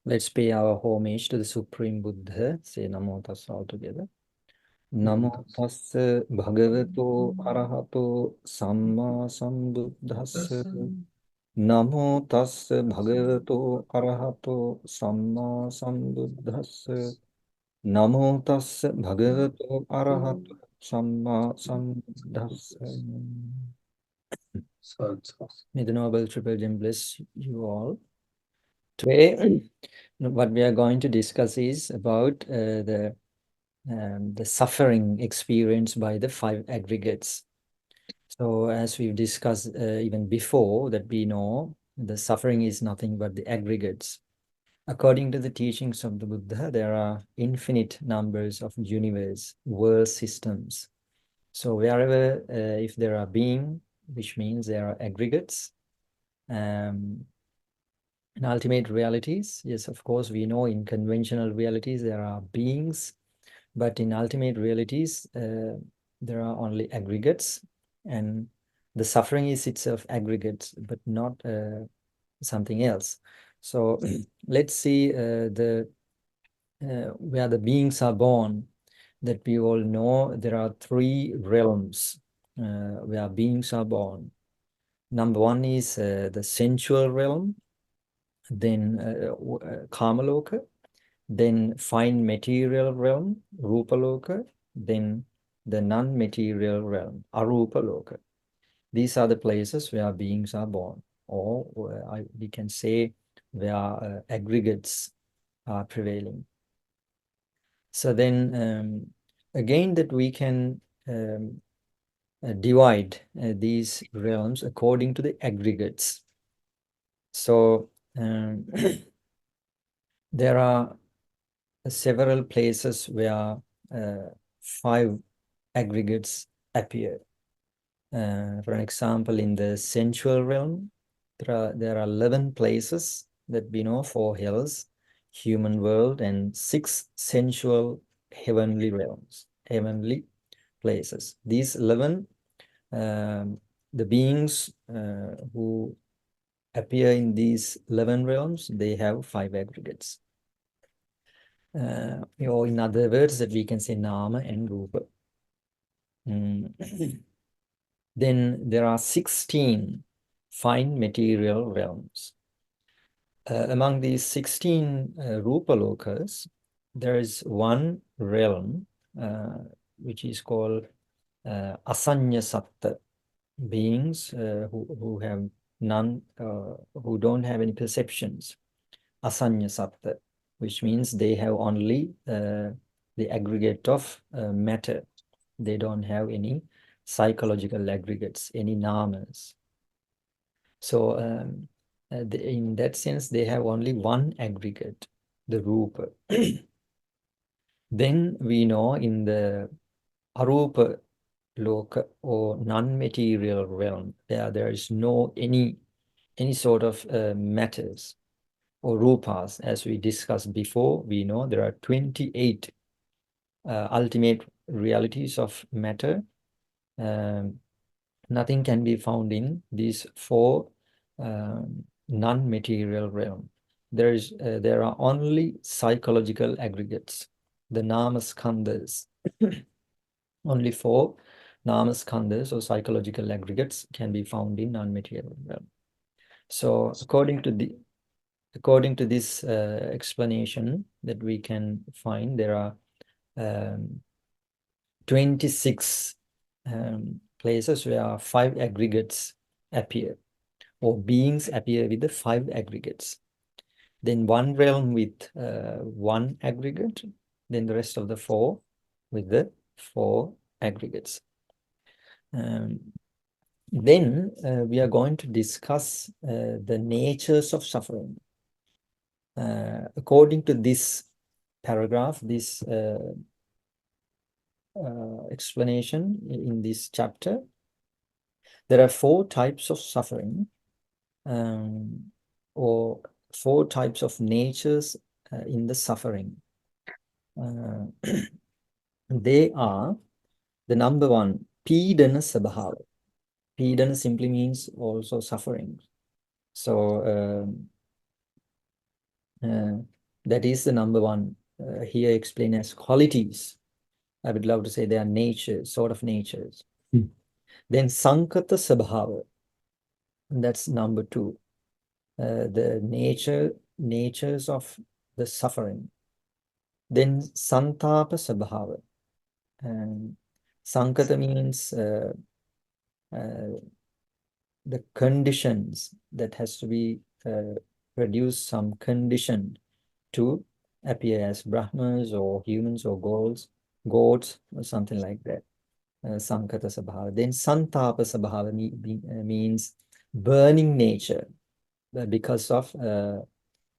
Let's pay our homage to the Supreme Buddha. Say Namo Tassa all together. Namo Tassa Bhagavato Arahato Samma Sambuddhassa. Namo Tassa Bhagavato Arahato Samma Sambuddhassa. Namo Tassa Bhagavato Arahato Samma Sambuddhassa. May the Noble Triple Gem bless you all. Today, what we are going to discuss is about the suffering experienced by the five aggregates. So, as we've discussed even before, that we know the suffering is nothing but the aggregates. According to the teachings of the Buddha, there are infinite numbers of universe, world systems. So, wherever, if there are beings, which means there are aggregates, in ultimate realities, yes, of course, we know in conventional realities there are beings, but in ultimate realities, there are only aggregates, and the suffering is itself aggregates, but not something else. So let's see where the beings are born. That we all know there are three realms where beings are born. Number one is the sensual realm, then Kamaloka, then fine material realm, Rupaloka, then the non-material realm, Arupaloka. These are the places where beings are born, or we can say where aggregates are prevailing. So then again that we can divide these realms according to the aggregates. So there are several places where five aggregates appear. For an example, in the sensual realm, there are 11 places that we know: 4 hells, human world, and 6 sensual heavenly realms, heavenly places. These 11, the beings who appear in these 11 realms, they have 5 aggregates. Or in other words, that we can say Nama and Rupa. Then there are 16 fine material realms. Among these 16 Rupa Lokas, there is one realm which is called Asanya Satta, beings who have none, who don't have any perceptions. Asanya Satta, which means they have only the aggregate of matter. They don't have any psychological aggregates, any namas. So in that sense, they have only one aggregate, the Rupa. Then we know in the Arupa Loka, or non-material realm, there is no any sort of matters or rupas. As we discussed before, we know there are 28 ultimate realities of matter. Nothing can be found in these 4 non-material realm. There are only psychological aggregates, the namaskandhas. Only 4 namaskandhas or psychological aggregates can be found in non-material realm. So according to this explanation that we can find, there are 26 places where 5 aggregates appear, or beings appear with the 5 aggregates. Then one realm with 1 aggregate, then the rest of the 4 with the 4 aggregates. Then we are going to discuss the natures of suffering. According to this paragraph, this explanation in this chapter, there are 4 types of suffering, or 4 types of natures in the suffering. They are, the number 1, Pīdana Sabhava. Pīdana simply means also suffering. So That is the number one. Here explained as qualities. I would love to say they are natures, sort of natures. Then Sankata Sabhava, that's number two. The natures of the suffering. Then Santapa Sabhava. And Sankata means the conditions that has to be produce some condition to appear as Brahmas or humans or gods or something like that. Sankata Sabhava. Then Santapa Sabhava means burning nature because of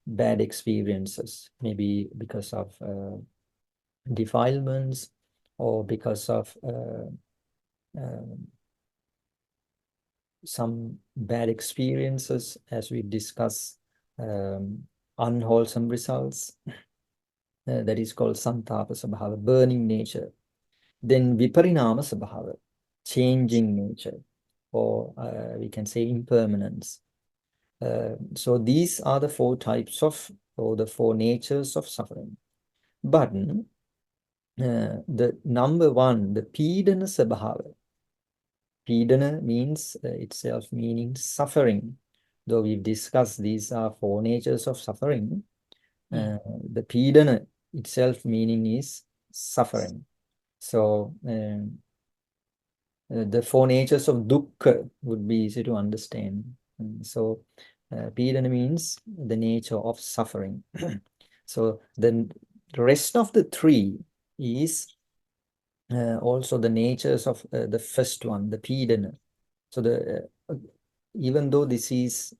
bad experiences, maybe because of defilements or because of some bad experiences, as we discuss unwholesome results. That is called Santapa Sabhava, burning nature. Then Viparinama Sabhava, changing nature, or we can say impermanence. So these are the four types of, or the four natures of suffering. But the number one, the Pidana Sabhava. Pidana means itself meaning suffering. Though we've discussed these are four natures of suffering, the Pidana itself meaning is suffering. So the four natures of dukkha would be easy to understand. So Pidana means the nature of suffering. So then the rest of the three is also the natures of the first one, the Pidana. So the even though this is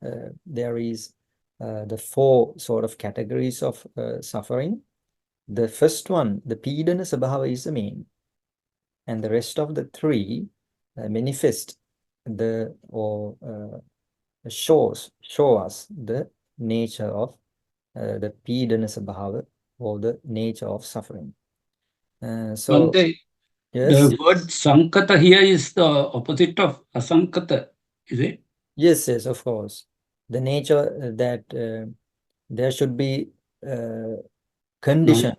there is the four sort of categories of suffering, the first one, the Pidana Sabhava, is the main, and the rest of the three manifest the or show us the nature of the Pidana Sabhava, or the nature of suffering. So Bhante, yes, the word Sankata here is the opposite of Asankata, is it? yes, of course. The nature that there should be condition.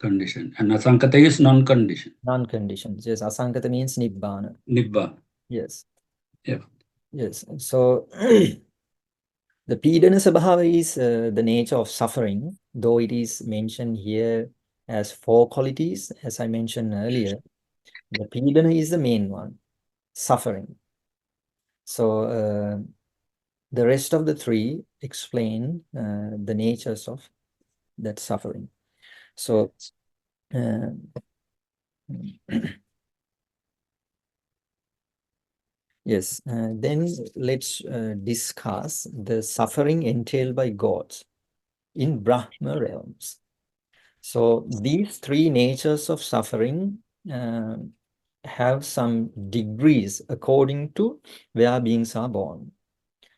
Non-condition. And Asankata is non-condition. Non-conditions. Yes, Asankata means Nibbana. Nibbana. Yes. Yeah. Yes. So the Pidana Sabhava is the nature of suffering, though it is mentioned here as four qualities, as I mentioned earlier. The Pidana is the main one, suffering. So the rest of the three explain the natures of that suffering. So yes, then let's discuss the suffering entailed by gods in Brahma realms. So these three natures of suffering have some degrees according to where beings are born.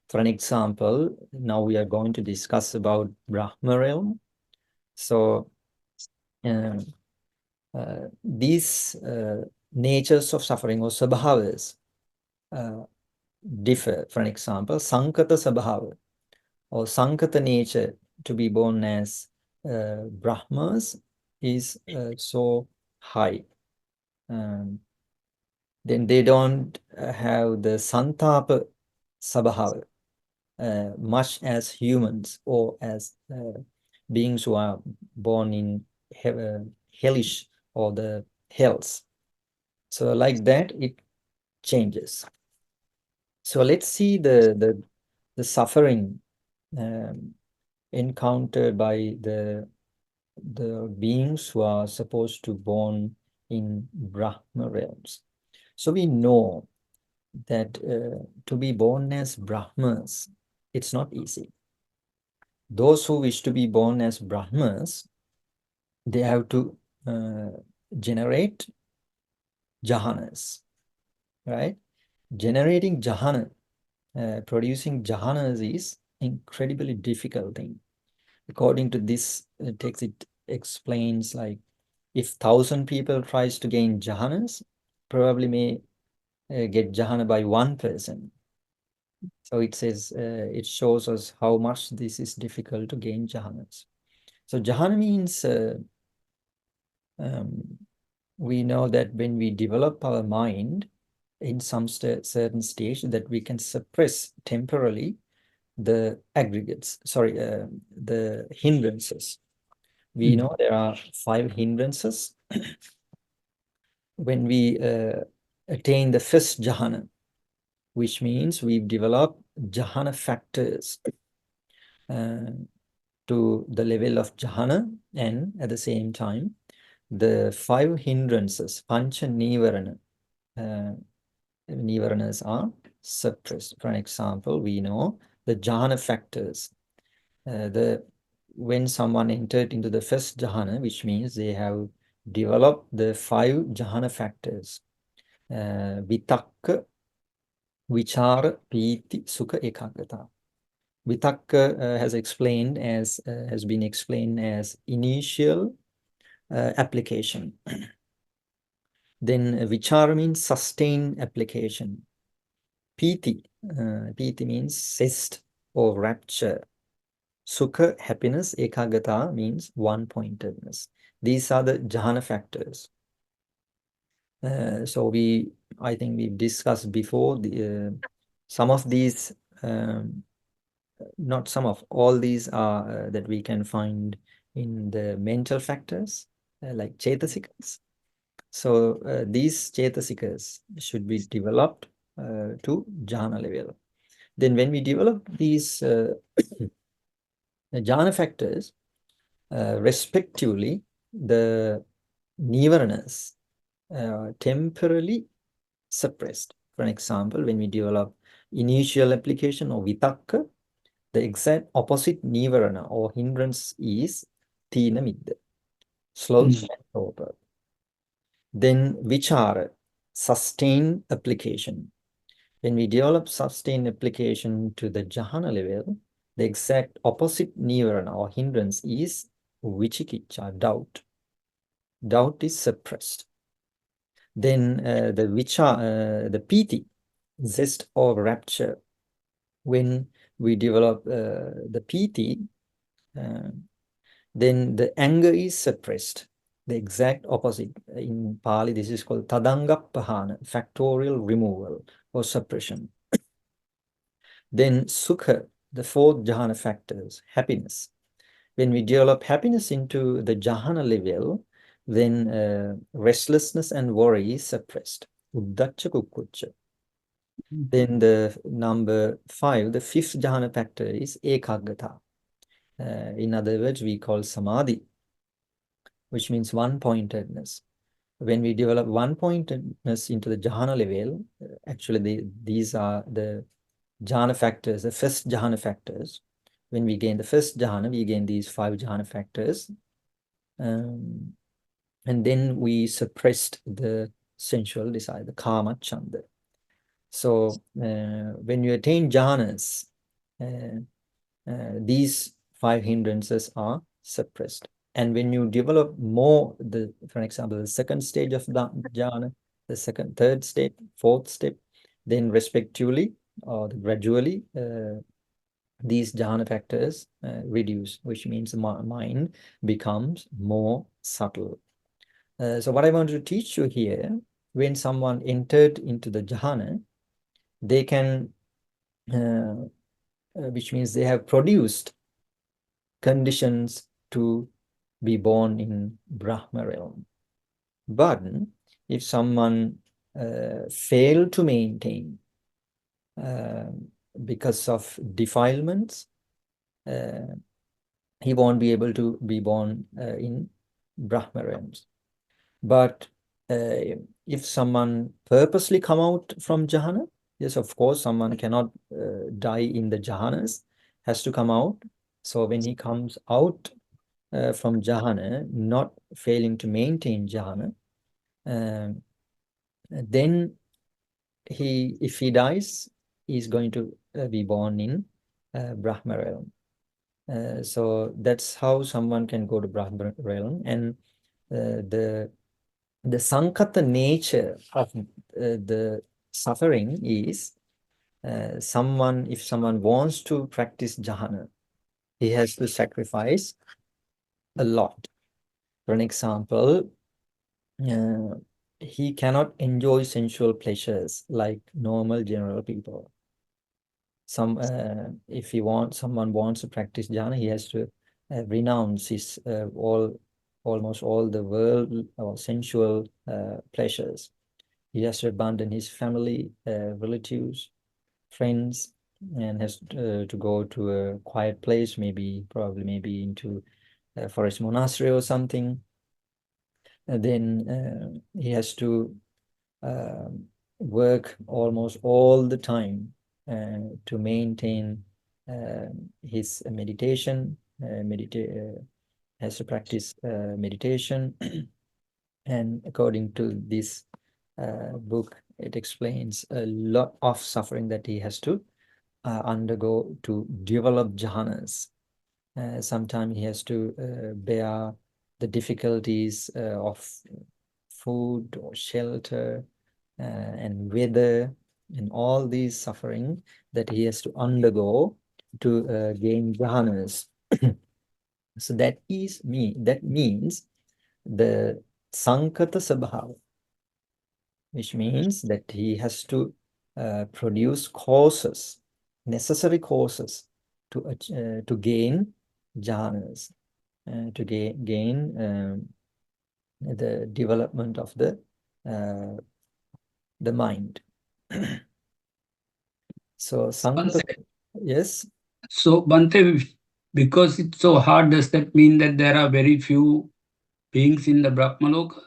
For an example, now we are going to discuss about Brahma realm. So these natures of suffering, or sabhavas, differ. For an example, Sankata Sabhava, or Sankata nature, to be born as Brahmas, is so high. Then they don't have the Santapa Sabhava much as humans, or as beings who are born in hellish or the hells. So like that, it changes. So let's see the suffering encountered by the beings who are supposed to born in Brahma realms. So we know that to be born as Brahmas, it's not easy. Those who wish to be born as Brahmas, they have to generate jhanas, right? Generating jhana, producing jhanas is incredibly difficult thing. According to this text, it explains like if 1,000 people tries to gain jhanas, probably may get jhana by one person. So it says, it shows us how much this is difficult to gain jhanas. So jhana means we know that when we develop our mind in some certain stage, that we can suppress temporarily the aggregates, the hindrances. We know there are 5 hindrances. When we attain the first jhana, which means we've developed jhana factors to the level of jhana, and at the same time, the 5 hindrances, pancha nivarana, nivaranas are suppressed. For example, we know the jhana factors. When someone entered into the first jhana, which means they have developed the 5 jhana factors, vitakka, vichara, piti, sukha, ekaggata. Vitakka has been explained as initial application. Then vichara means sustained application. Piti means zest or rapture. Sukha, happiness. Ekaggata means one-pointedness. These are the jhana factors. So I think we've discussed before some of these, not some of, all these are that we can find in the mental factors, like chetasikas. So these chetasikas should be developed to jhana level. Then when we develop these jhana factors, respectively, the nivaranas temporarily suppressed. For example, when we develop initial application or vitakka, the exact opposite nivarana or hindrance is tina midda, sloth and torpor. Then vichara, sustained application. When we develop sustained application to the jhana level, the exact opposite nivarana or hindrance is vichikicha, doubt. Doubt is suppressed. Then the piti, zest or rapture. When we develop the piti, then the anger is suppressed. The exact opposite. In Pali, this is called tadangappahana, factorial removal or suppression. Then sukha, the 4th jhana factors, happiness. When we develop happiness into the jhana level, then restlessness and worry is suppressed. Uddacha kukkucha. Then the number 5, the 5th jhana factor is ekaggata. In other words, we call samadhi, which means one-pointedness. When we develop one-pointedness into the jhana level, actually these are the jhana factors, the first jhana factors. When we gain the first jhana, we gain these 5 jhana factors. And then we suppressed the sensual desire, the kama chanda. So when you attain jhanas, these 5 hindrances are suppressed. And when you develop more, for example, the second stage of the jhana, the second, third step, fourth step, then respectively or gradually, these jhana factors reduce, which means the mind becomes more subtle. So what I want to teach you here, when someone entered into the jhana, they can, which means they have produced conditions to be born in Brahma realm. But if someone failed to maintain because of defilements, he won't be able to be born in Brahma realms. But if someone purposely come out from jhana, yes, of course, someone cannot die in the jhanas, has to come out. So when he comes out from jhana, not failing to maintain jhana, then if he dies, he's going to be born in Brahma realm. So that's how someone can go to Brahma realm. And the sankata nature of the suffering is if someone wants to practice jhana, he has to sacrifice a lot. For an example, he cannot enjoy sensual pleasures like normal general people. If someone wants to practice jhana, he has to renounce his almost all the world or sensual pleasures. He has to abandon his family, relatives, friends, and has to go to a quiet place, probably into a forest monastery or something. And then he has to work almost all the time to maintain his meditation, has to practice meditation. And according to this book, it explains a lot of suffering that he has to undergo to develop jhanas. Sometimes he has to bear the difficulties of food or shelter and weather and all these suffering that he has to undergo to gain jhanas. So that means the sankata sabhava, which means that he has to produce causes, necessary causes to gain jhanas, to gain the development of the mind. So sankata, yes. So Bante, because it's so hard, does that mean that there are very few beings in the Brahmaloka?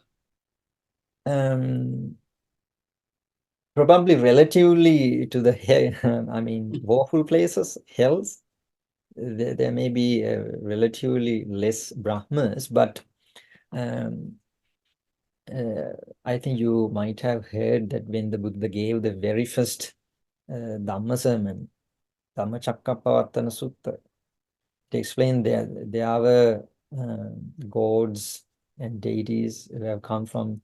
Probably relatively to the I mean, woeful places, hells, there may be relatively less Brahmas, but I think you might have heard that when the Buddha gave the very first Dhamma sermon, Dhammacakkappavattana Sutta, to explain there were gods and deities who have come from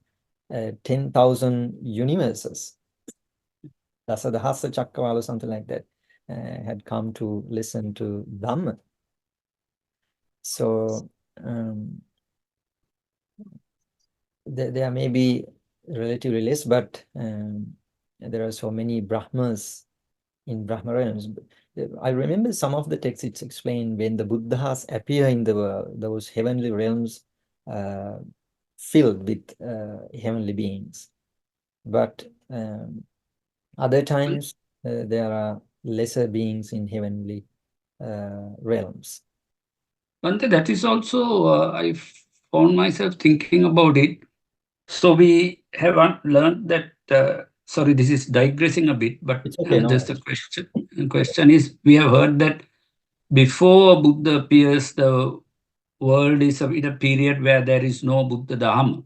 10,000 universes. Dasadahasa Chakravala, something like that, had come to listen to Dhamma. So there may be relatively less, but there are so many Brahmas in Brahma realms. I remember some of the texts, it's explained when the Buddhas appear in the world, those heavenly realms filled with heavenly beings. But other times there are lesser beings in heavenly realms. Bante, that is also, I found myself thinking about it. So we have learned that, sorry, this is digressing a bit, but It's okay, no just a worries. question is, we have heard that before Buddha appears, the world is in a period where there is no Buddha Dhamma.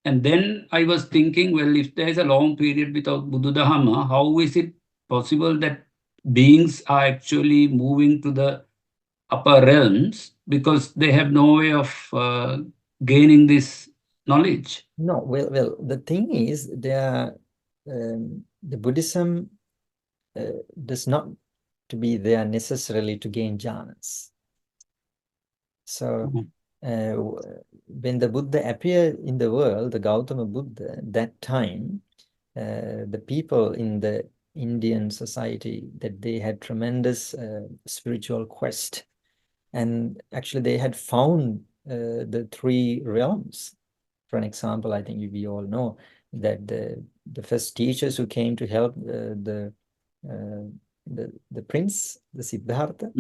And then I was thinking, well, if there is a long period without Buddha Dhamma, how is it possible that beings are actually moving to the upper realms because they have no way of gaining this knowledge? No, well, the thing is, the Buddhism does not to be there necessarily to gain jhanas. So when the Buddha appeared in the world, the Gautama Buddha, that time, the people in the Indian society, that they had tremendous spiritual quest. And actually they had found the three realms. For an example, I think we all know that the first teachers who came to help the prince, the Siddhartha,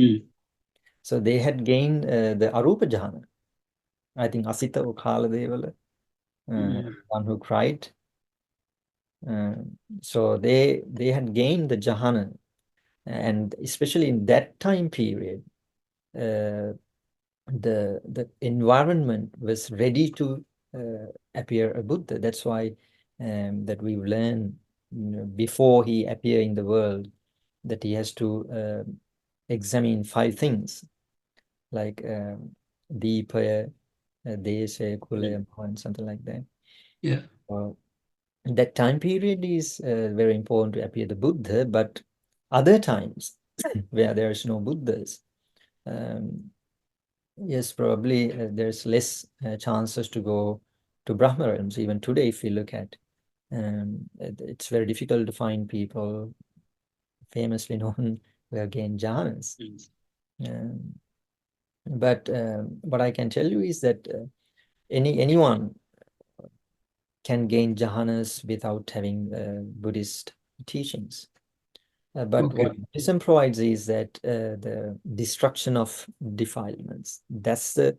so they had gained the Arupa Jhana. I think Asita or Kaladevala, one who cried. So they had gained the Jhana, and especially in that time period, the environment was ready to appear a Buddha. That's why that we've learned, before he appear in the world, that he has to examine 5 things like Deepa, Desha, Kula, and something like that. Yeah. That time period is very important to appear the Buddha, but other times where there is no Buddhas, Yes, probably there's less chances to go to Brahma realms. Even today, if you look at, it's very difficult to find people famously known who have gained jhanas. Um, but what I can tell you is that anyone can gain jhanas without having Buddhist teachings. But what Buddhism provides is that the destruction of defilements. That's the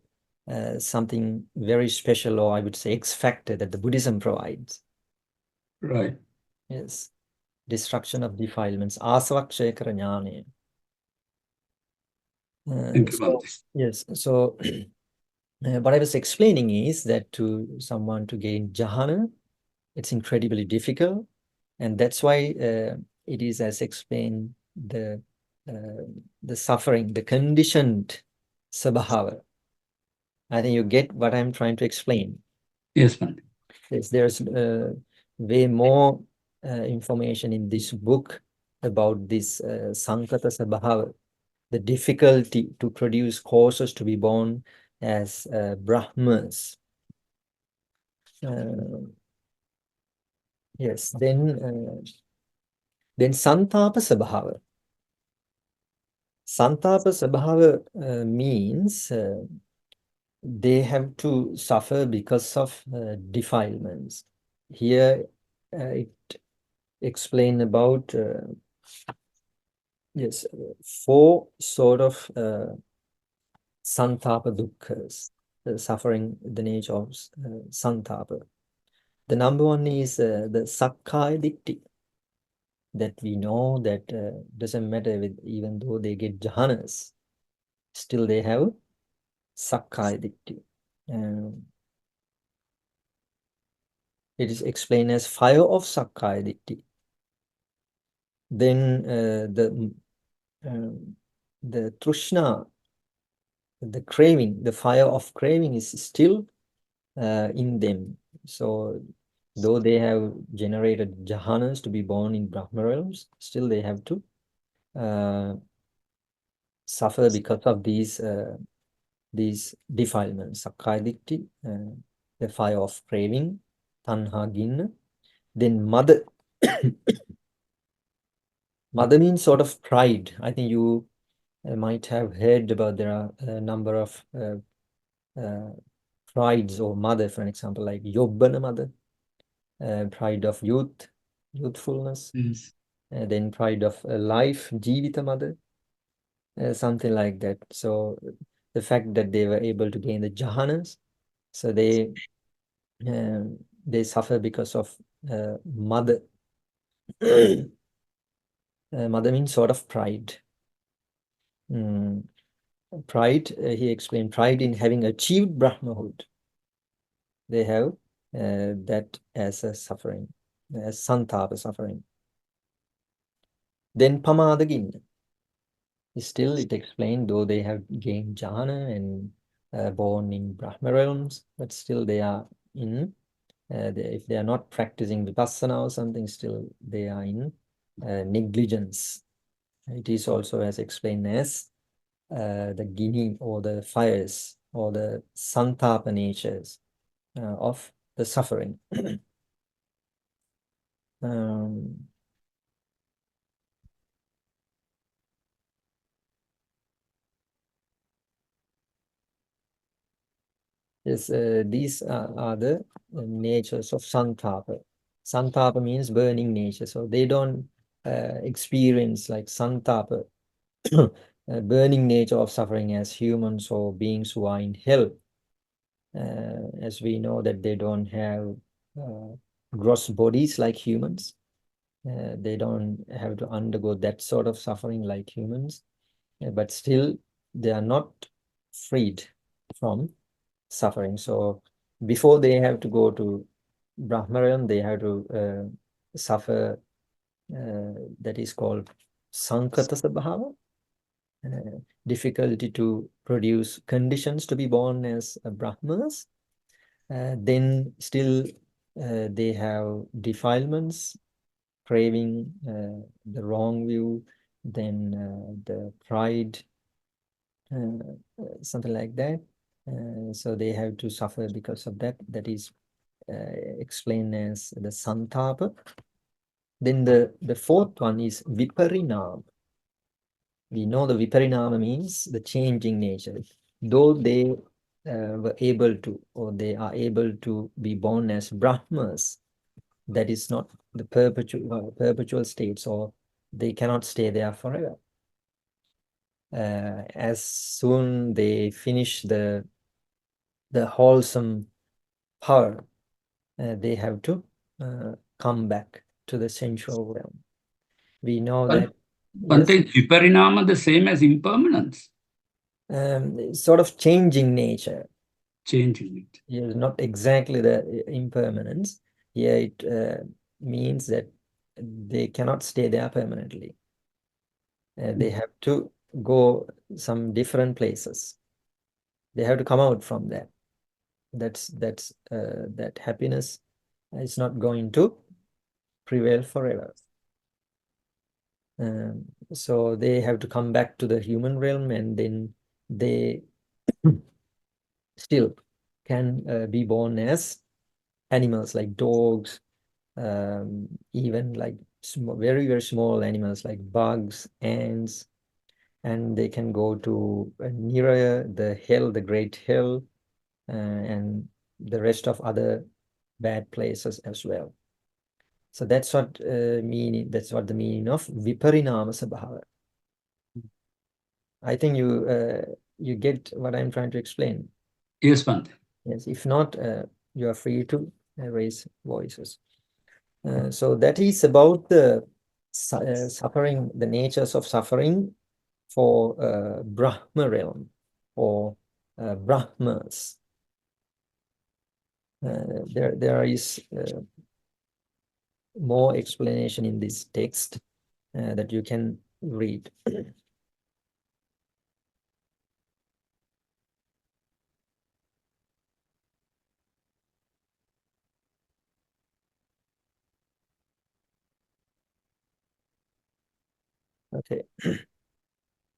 something very special, or I would say X factor that the Buddhism provides. Right. Yes. Destruction of defilements. Asavakshekara jnane. Thank you, Bhante. Yes. So what I was explaining is that to someone to gain jhana, it's incredibly difficult. And that's why it is, as explained, the suffering, the conditioned sabhava. I think you get what I'm trying to explain. Yes, Bhante. Yes, there's way more information in this book about this sankata sabhava, the difficulty to produce causes to be born as Brahmas. Yes, then santapa sabhava. Santapa sabhava means they have to suffer because of defilements. Here it explain about yes, four sort of santapa dukkha's, suffering the nature of santapa. The number one is the sakkaya ditthi, that we know that doesn't matter with, even though they get jhanas, still they have sakkaya ditthi. It is explained as fire of sakkaya ditthi. Then the trishna, the craving, the fire of craving is still in them. So though they have generated jhanas to be born in Brahma realms, still they have to suffer because of these defilements, sakkaya ditthi, the fire of craving, tanha ginna. Then mother. Mother means sort of pride. I think you might have heard about, there are a number of prides or mother, for example, like Yobbana mother, pride of youthfulness, then pride of life, Jivita mother, something like that. So the fact that they were able to gain the jhanas, so they suffer because of mother. Mother means sort of pride. Pride, he explained, pride in having achieved Brahmahood. They have that as a suffering, as santapa suffering. Then pamadaginna. Still, it explained, though they have gained jhana and born in Brahma realms, but still they are in, if they are not practicing vipassana or something, still they are in negligence. It is also as explained as the gini, or the fires, or the santapa natures of the suffering. Yes, these are the natures of santapa. Santapa means burning nature. So they don't experience like santapa, burning nature of suffering as humans or beings who are in hell. As we know that they don't have gross bodies like humans. They don't have to undergo that sort of suffering like humans. But still, they are not freed from suffering. So before they have to go to Brahmaran, they have to suffer, that is called Sankata Sabhava, difficulty to produce conditions to be born as Brahmas. Then still they have defilements, craving, the wrong view, then the pride, something like that. So they have to suffer because of that. That is explained as the santapa. Then the fourth one is viparinama. We know the viparinama means the changing nature. Though they were able to, or they are able to be born as Brahmas, that is not the perpetual states, or they cannot stay there forever. As soon they finish the wholesome power, they have to come back to the sensual realm. We know that. One thing, viparinama the same as impermanence. Sort of changing nature. Changing it. Yeah, not exactly the impermanence. Yeah, it means that they cannot stay there permanently. They have to go some different places. They have to come out from that. That happiness is not going to prevail forever. So they have to come back to the human realm, and then they still can be born as animals like dogs, even like very, very small animals like bugs, ants, and they can go to nearer the hell, the great hell, and the rest of other bad places as well. So that's what meaning. That's what the meaning of viparinama sabhava. I think you get what I'm trying to explain. Yes, Bhante. Yes. If not, you are free to raise voices. So that is about the suffering, the natures of suffering for Brahma realm or Brahmas. There is more explanation in this text that you can read. Okay.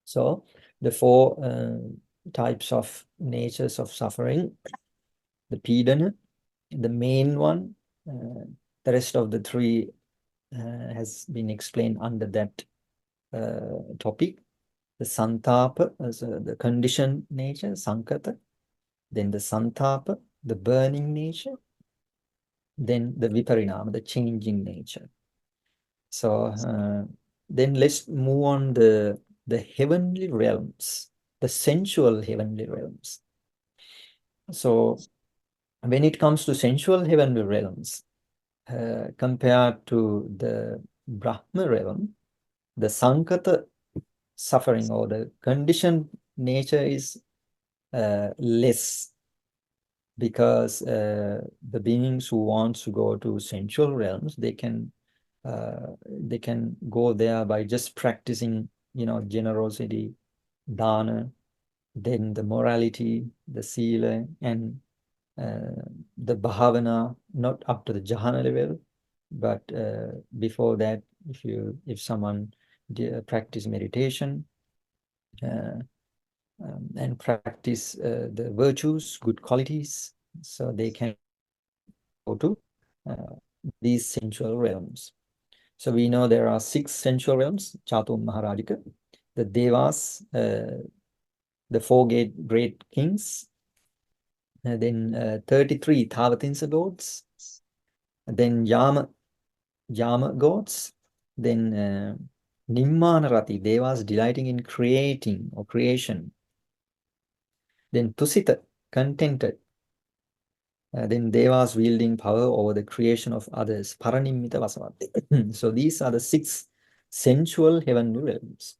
So the four types of natures of suffering, the Pidana, the main one, the rest of the three has been explained under that topic. The Santapa, the conditioned nature, Sankata, then the Santapa, the burning nature, then the Viparinama, the changing nature. So then let's move on the heavenly realms, the sensual heavenly realms. So when it comes to sensual heavenly realms, compared to the Brahma realm, the Sankata suffering or the conditioned nature is less, because the beings who want to go to sensual realms, they can go there by just practicing, generosity, dana, then the morality, the sila, and the bhavana, not up to the jhana level, but before that, if someone practice meditation and practice the virtues, good qualities, so they can go to these sensual realms. So we know there are 6 sensual realms, Chatum Maharajika, the Devas, the 4 great kings, and then 33 Tavatinsa gods, then Yama gods, then Nimmanarati, Devas delighting in creating or creation, then Tusita, contented, then Devas wielding power over the creation of others, Paranimmita Vasavati. So these are the 6 sensual heavenly realms.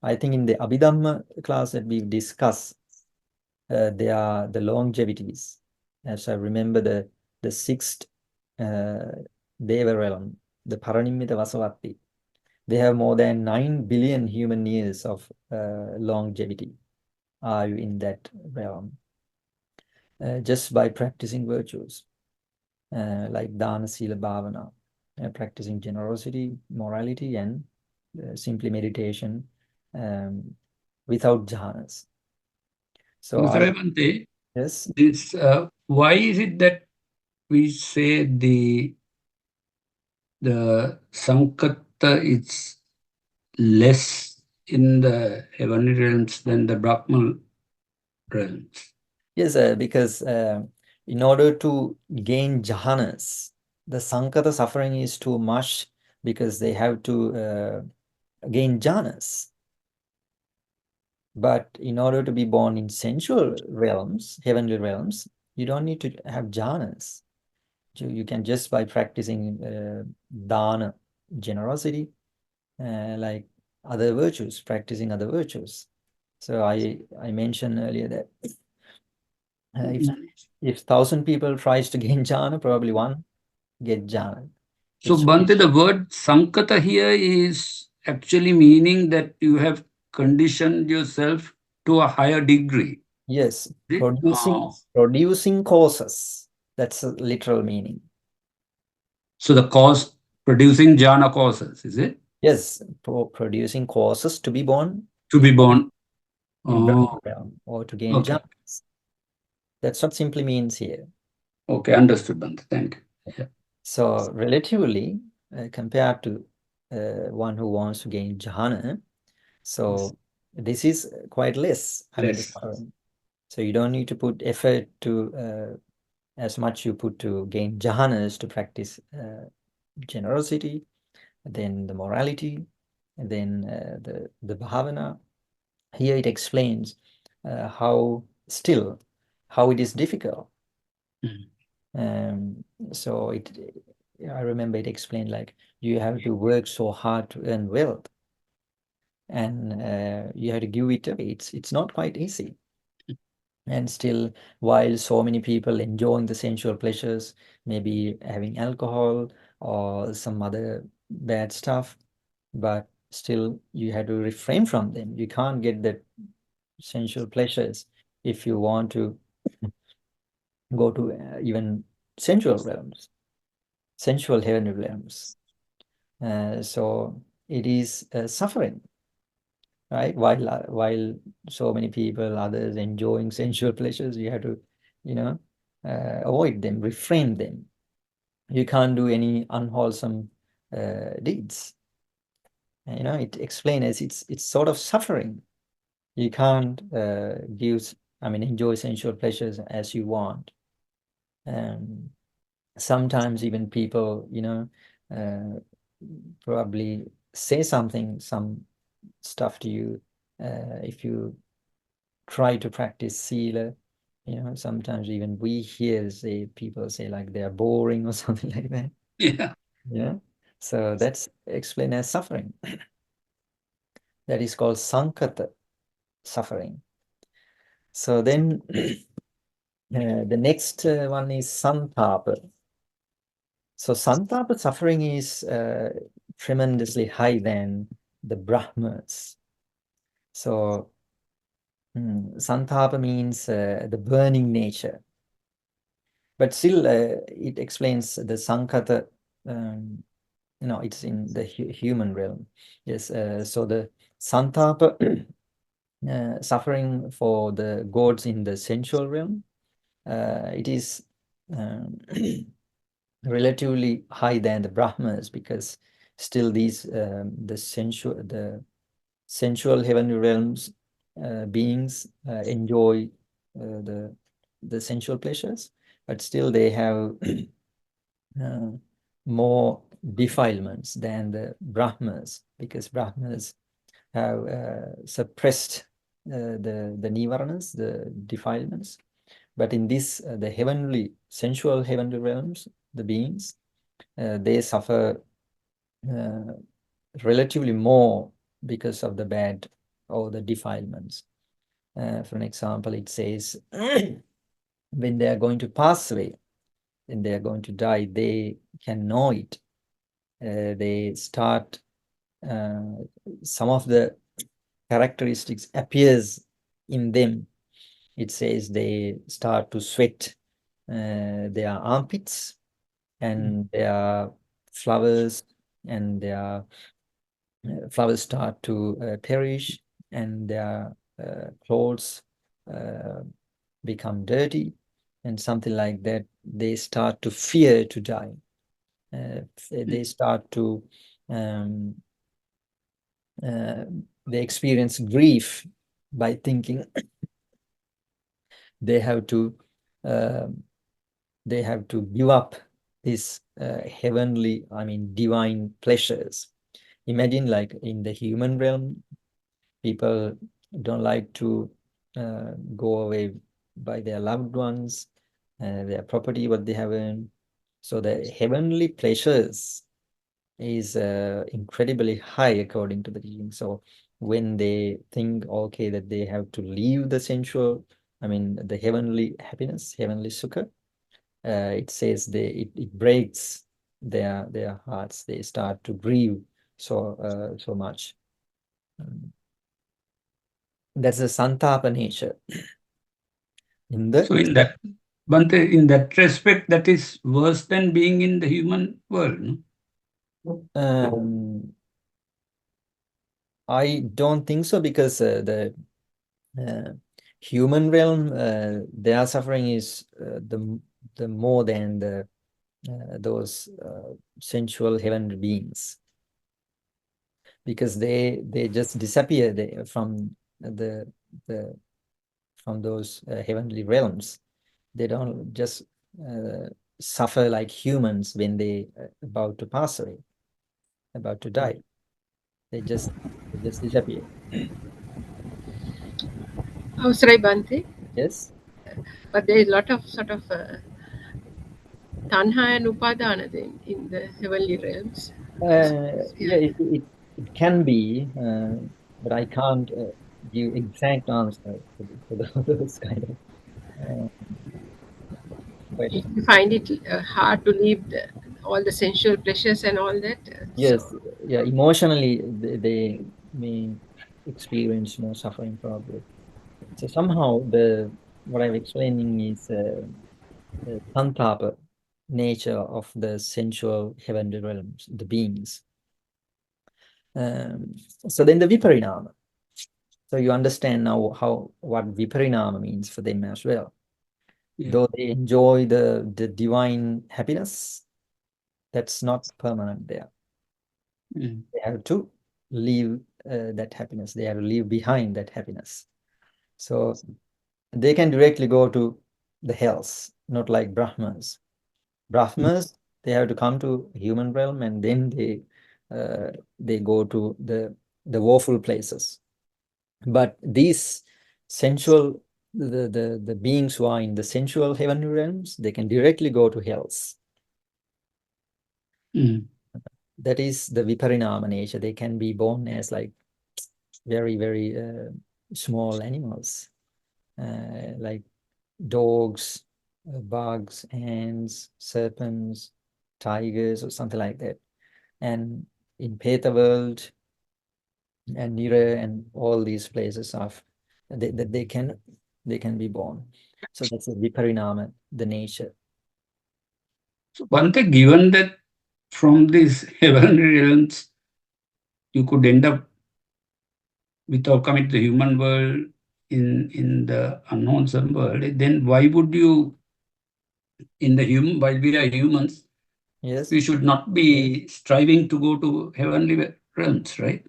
I think in the Abhidhamma class that we've discussed, they are the longevities. As I remember, the 6th Deva realm, the Paranimmita Vasavati, they have more than 9 billion human years of longevity are in that realm, just by practicing virtues like dana, sila, bhavana, practicing generosity, morality, and simply meditation without jhanas. So yes. This why is it that we say the Sankata is less in the heavenly realms than the Brahman realms? Yes, because in order to gain jhanas, the Sankata suffering is too much because they have to gain jhanas. But in order to be born in sensual realms, heavenly realms, you don't need to have jhanas. You can just by practicing dana, generosity, like other virtues, practicing other virtues. So I mentioned earlier that if 1,000 people tries to gain jhana, probably one get jhana. So, Bhante, the word Sankata here is actually meaning that you have conditioned yourself to a higher degree. Yes, producing causes. That's a literal meaning. So the cause producing jhana causes, is it? Yes, producing causes to be born. To be born. In Brahma realm or to gain jhanas. That's what simply means here. Okay, understood, Bhante. Thank you. Yeah. So relatively, compared to one who wants to gain jhana, so this is quite less. I mean, so you don't need to put effort to as much you put to gain jhanas to practice generosity, then the morality, and then the bhavana. Here it explains how it is difficult. So I remember it explained like you have to work so hard to earn wealth, and you have to give it away. It's not quite easy. And still, while so many people enjoying the sensual pleasures, maybe having alcohol or some other bad stuff, but still you have to refrain from them. You can't get the sensual pleasures if you want to go to even sensual realms, sensual heavenly realms. So it is suffering, right? While so many people, others enjoying sensual pleasures, you have to, avoid them, refrain them. You can't do any unwholesome deeds. It explains as it's sort of suffering. You can't enjoy sensual pleasures as you want. Sometimes even people, probably say some stuff to you if you try to practice sila. Sometimes even we hear people say like they are boring or something like that. Yeah. So that's explained as suffering. That is called sankata, suffering. So then the next one is santapa. So santapa suffering is tremendously high than the Brahmas. So santapa means the burning nature. But still, it explains the sankata, it's in the human realm. Yes, so the santapa suffering for the gods in the sensual realm, it is relatively high than the Brahmas, because still these the sensual heavenly realms beings enjoy the sensual pleasures, but still they have more defilements than the Brahmas, because Brahmas have suppressed the nivaranas, the defilements. But in this, the sensual heavenly realms, the beings, they suffer relatively more because of the bad or the defilements. For an example, it says, when they are going to pass away, when they are going to die, they can know it. They start, some of the characteristics appears in them. It says they start to sweat their armpits, and their flowers, and their flowers start to perish, and their clothes become dirty and something like that, they start to fear to die. They start to they experience grief by thinking they have to give up these heavenly, I mean, divine pleasures. Imagine, like in the human realm, people don't like to go away by their loved ones, their property, what they have earned. So the heavenly pleasures is incredibly high according to the teaching. So when they think, okay, that they have to leave the sensual, I mean, the heavenly happiness, heavenly sukha, it says it breaks their hearts. They start to grieve so much. That's the santapa nature. So in that, Bhante, in that respect, that is worse than being in the human world, no? I don't think so, because the human realm, their suffering is the more than those sensual heavenly beings, because they just disappear from those heavenly realms. They don't just suffer like humans when they about to pass away, about to die. They just disappear. Oh, sorry, Bhante. Yes. But there is a lot of sort of tanha and upadana then in the heavenly realms. Yeah, it can be, but I can't give exact answer for those kind of questions. You find it hard to leave all the sensual pleasures and all that. Yes, yeah, emotionally they may experience more suffering probably. So somehow what I'm explaining is the santapa nature of the sensual heavenly realms, the beings. So then the viparinama. So you understand now what viparinama means for them as well. Yeah. Though they enjoy the divine happiness, that's not permanent there. Mm. They have to leave that happiness. They have to leave behind that happiness. So they can directly go to the hells, not like Brahmas. Brahmas, they have to come to human realm, and then they go to the woeful places. But these sensual, the beings who are in the sensual heavenly realms, they can directly go to hells. Mm. That is the viparinama nature. They can be born as like very small animals, like dogs, bugs, ants, serpents, tigers, or something like that. And in Petha world and Nira and all these places of that they can be born. So that's the viparinama, the nature. So Bhante, given that from these heavenly realms, you could end up without coming to the human world in the unknown world, then why would you in the human, while we are humans, Yes. we should not be striving to go to heavenly realms, right?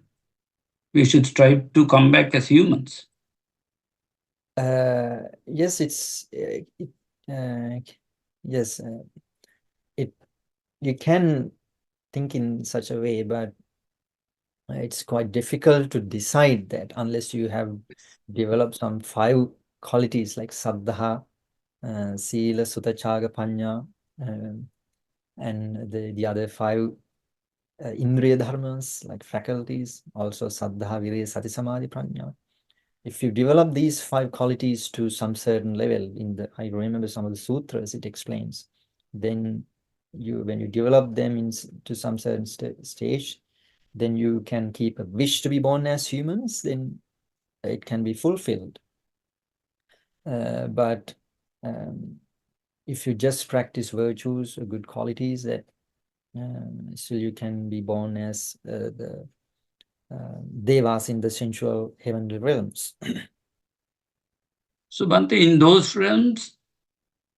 We should strive to come back as humans. Yes, yes, you can think in such a way, but it's quite difficult to decide that unless you have developed some 5 qualities like saddha, sila, sutta, chaga, panya, and the other 5 indriya dharmas, like faculties, also saddha, virya, sati, samadhi, prajna. If you develop these 5 qualities to some certain level, I remember some of the sutras, it explains, then when you develop them to some certain stage, then you can keep a wish to be born as humans, then it can be fulfilled. But if you just practice virtues or good qualities, that still you can be born as the devas in the sensual heavenly realms. So Bhante, in those realms,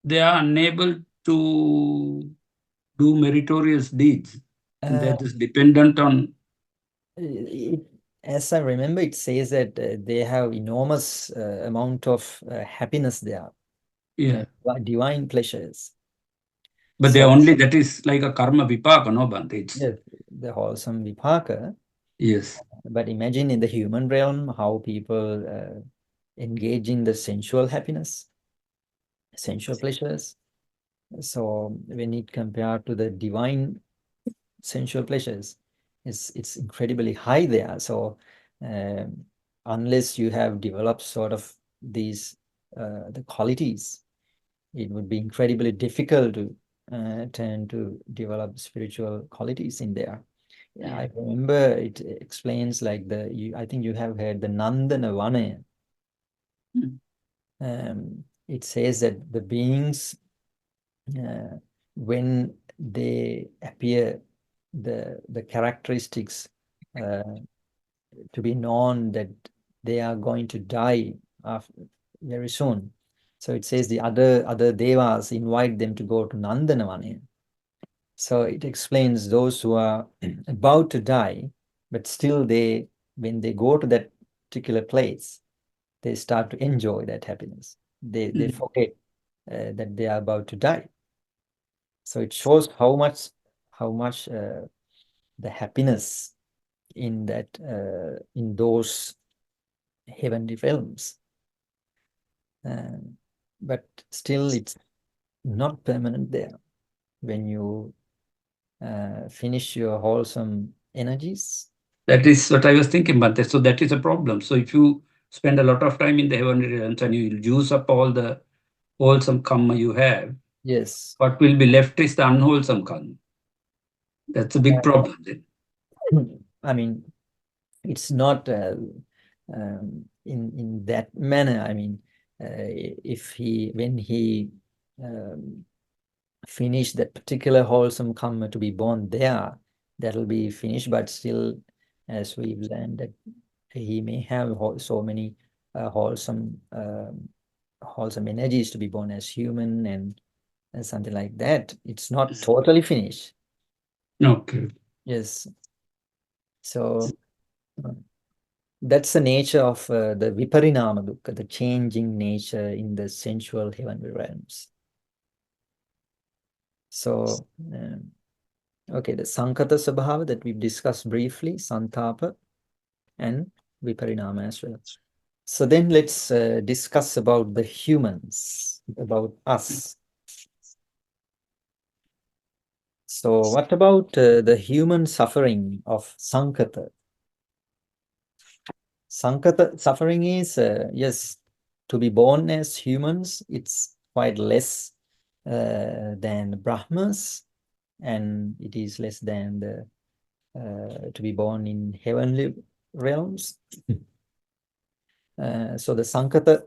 they are unable to do meritorious deeds. And they're just dependent on... As I remember, it says that they have enormous amount of happiness there. Yeah. Divine pleasures. But they only, that is like a karma vipaka, no Bhante? Yes, the wholesome vipaka. Yes. But imagine in the human realm, how people engage in the sensual happiness, sensual pleasures. So when it compared to the divine sensual pleasures, it's incredibly high there. So unless you have developed sort of these the qualities, it would be incredibly difficult to tend to develop spiritual qualities in there. Yeah, I remember it explains like I think you have heard the Nandana Vana. It says that the beings, when they appear, the characteristics to be known that they are going to die very soon. So it says the other devas invite them to go to Nandanavana. So it explains those who are about to die, but still when they go to that particular place, they start to enjoy that happiness. They forget that they are about to die. So it shows how much the happiness in those heavenly realms. But still it's not permanent there. When you finish your wholesome energies. That is what I was thinking, Bhante. So that is a problem. So if you spend a lot of time in the heavenly realms and you use up all the wholesome karma you have, yes, what will be left is the unwholesome karma. That's a big problem then. I mean, it's not in that manner. I mean, when he finish that particular wholesome karma to be born there, that'll be finished. But still, as we've learned, that he may have so many wholesome energies to be born as human and something like that. It's not totally finished. Okay. Yes. So that's the nature of the viparinama dukkha, the changing nature in the sensual heavenly realms. So, okay, the sankata sabhava that we've discussed briefly, santapa and viparinama as well. So then let's discuss about the humans, about us. So what about the human suffering of sankata? Sankata suffering is, yes, to be born as humans, it's quite less than Brahmas, and it is less than to be born in heavenly realms. So the sankata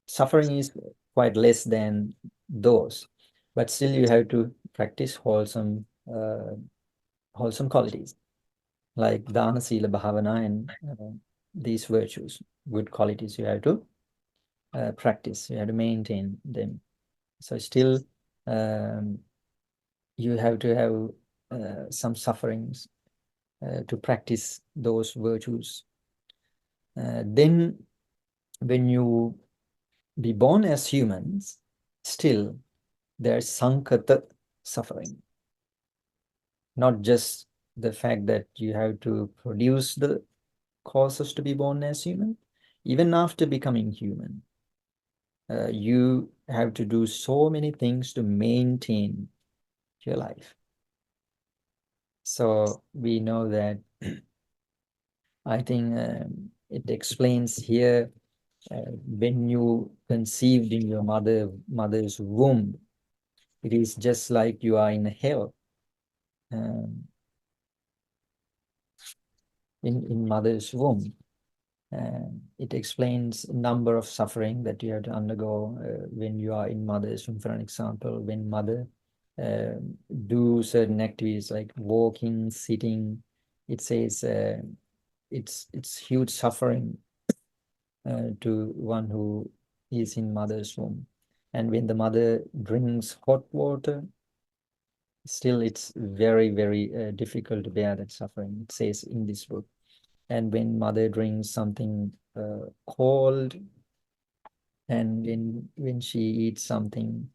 suffering is quite less than those, but still you have to practice wholesome qualities like dana, sila, bhavana, and these virtues, good qualities. You have to practice. You have to maintain them. So still, you have to have some sufferings to practice those virtues. Then, when you be born as humans, still there's sankata suffering. Not just the fact that you have to produce the causes to be born as human, even after becoming human, you have to do so many things to maintain your life. So we know that I think it explains here when you conceived in your mother's womb, it is just like you are in hell. In mother's womb. It explains a number of suffering that you have to undergo when you are in mother's womb. For an example, when mother do certain activities like walking, sitting, it says it's huge suffering to one who is in mother's womb. And when the mother drinks hot water, still it's very, very difficult to bear that suffering, it says in this book. And when mother drinks something cold, and when she eats something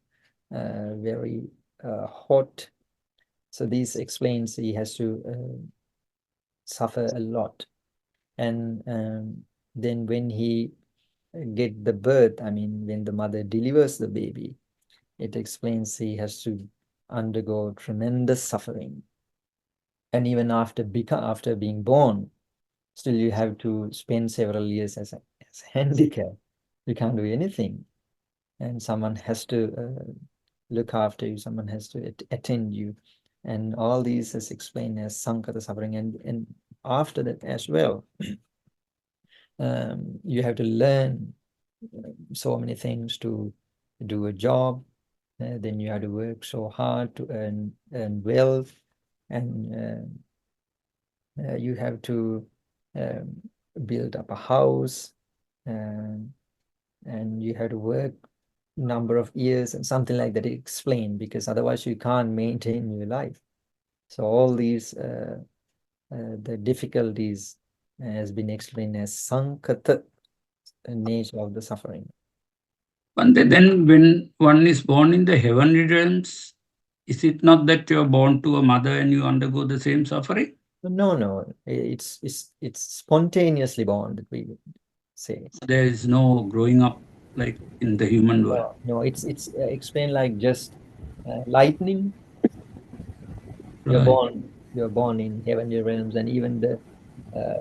very hot, so this explains he has to suffer a lot. And then when he get the birth, I mean, when the mother delivers the baby, it explains he has to undergo tremendous suffering. And even after being born, still you have to spend several years as a handicap. You can't do anything. And someone has to look after you, someone has to attend you. And all these is explained as sankata suffering. And after that as well, you have to learn so many things to do a job. Then you have to work so hard to earn wealth, and you have to build up a house, and you have to work number of years and something like that. Explain, because otherwise you can't maintain your life. So all these the difficulties has been explained as sankata, nature of the suffering. And then when one is born in the heavenly realms, is it not that you are born to a mother and you undergo the same suffering? No, it's spontaneously born, that we would say. There is no growing up like in the human world. No, it's explained like just lightning. You're Right. born in heavenly realms, and even the